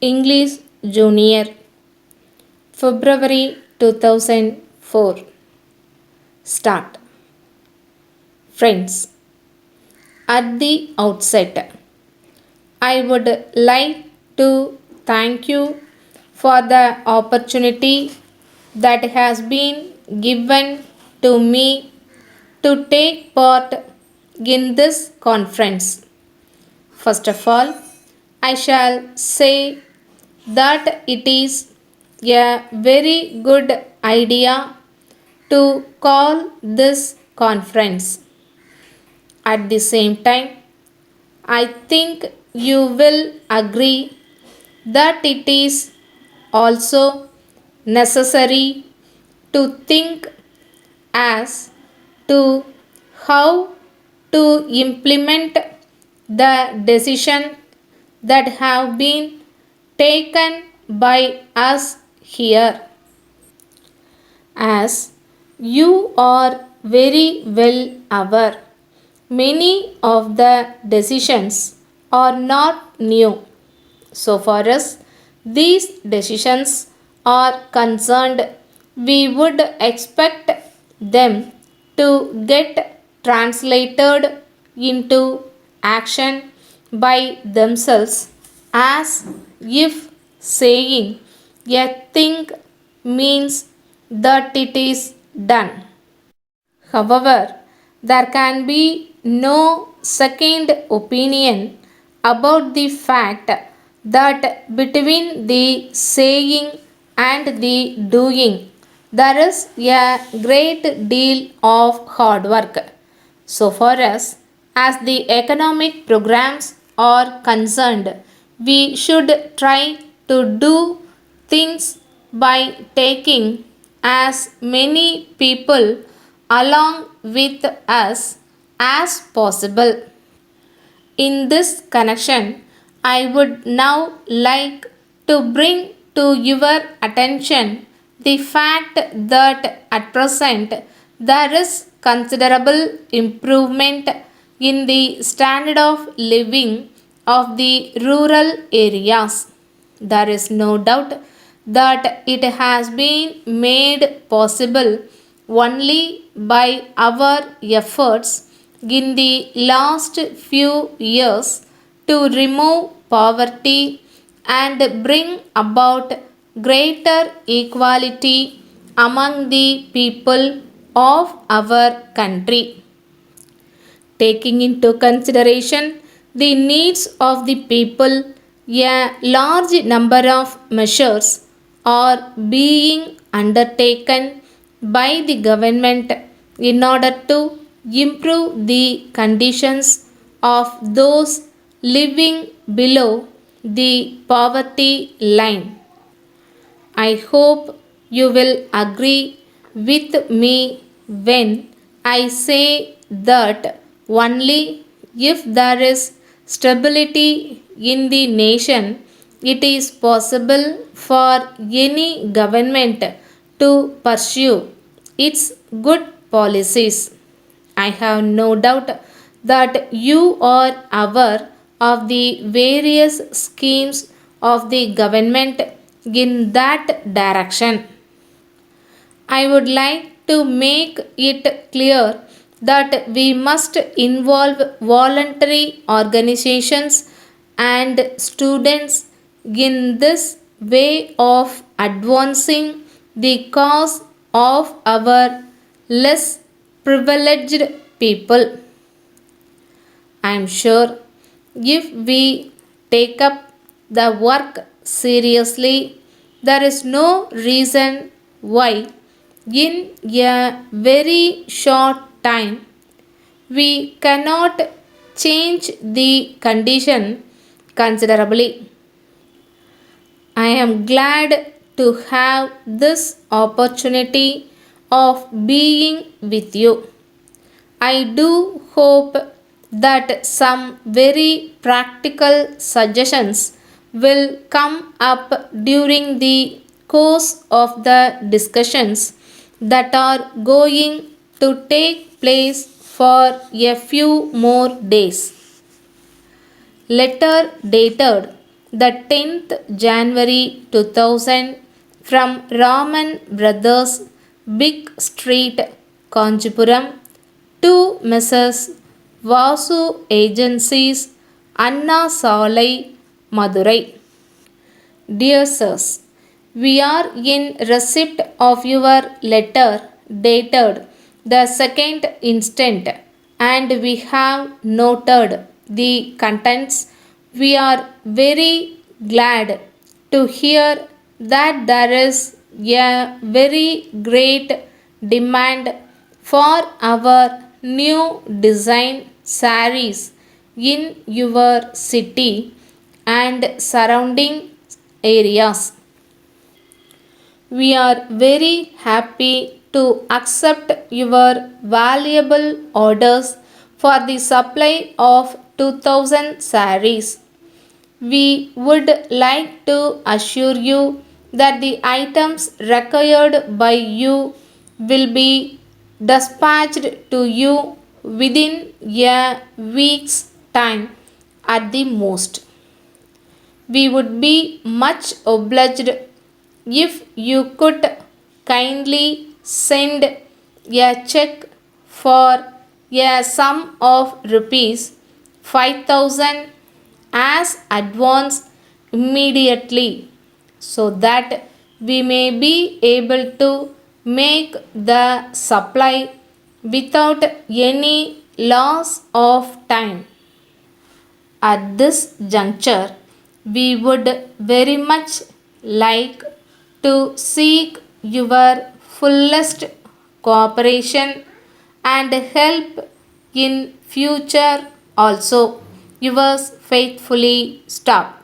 English Junior, February 2004. Start. Friends, at the outset, I would like to thank you for the opportunity that has been given to me to take part in this conference. First of all, I shall say that it is a very good idea to call this conference. At the same time, I think you will agree that it is also necessary to think as to how to implement the decision that have been taken by us here. As you are very well aware, many of the decisions are not new. So far as these decisions are concerned, we would expect them to get translated into action by themselves, as if saying a thing means that it is done. However, there can be no second opinion about the fact that between the saying and the doing there is a great deal of hard work. So far as the economic programs are concerned, we should try to do things by taking as many people along with us as possible. In this connection, I would now like to bring to your attention the fact that at present there is considerable improvement in the standard of living of the rural areas. There is no doubt that it has been made possible only by our efforts in the last few years to remove poverty and bring about greater equality among the people of our country. Taking into consideration the needs of the people, a large number of measures are being undertaken by the government in order to improve the conditions of those living below the poverty line. I hope you will agree with me when I say that only if there is stability in the nation, it is possible for any government to pursue its good policies. I have no doubt that you are aware of the various schemes of the government in that direction. I would like to make it clear that we must involve voluntary organizations and students in this way of advancing the cause of our less privileged people. I am sure if we take up the work seriously, there is no reason why, in a very short time, we cannot change the condition considerably. I am glad to have this opportunity of being with you. I do hope that some very practical suggestions will come up during the course of the discussions that are going to take place for a few more days. Letter dated the 10th January 2000 from Raman Brothers, Big Street, Kanchipuram to Mrs. Vasu Agencies, Anna Salai, Madurai. Dear Sirs, we are in receipt of your letter dated the 2nd instant and we have noted the contents. We are very glad to hear that there is a very great demand for our new design sarees in your city and surrounding areas. We are very happy to accept your valuable orders for the supply of 2000 sarees. We would like to assure you that the items required by you will be dispatched to you within a week's time at the most. We would be much obliged if you could kindly send a check for a sum of rupees 5000 as advance immediately so that we may be able to make the supply without any loss of time. At this juncture, we would very much like to seek your fullest cooperation and help in future also. Yours faithfully, Stop.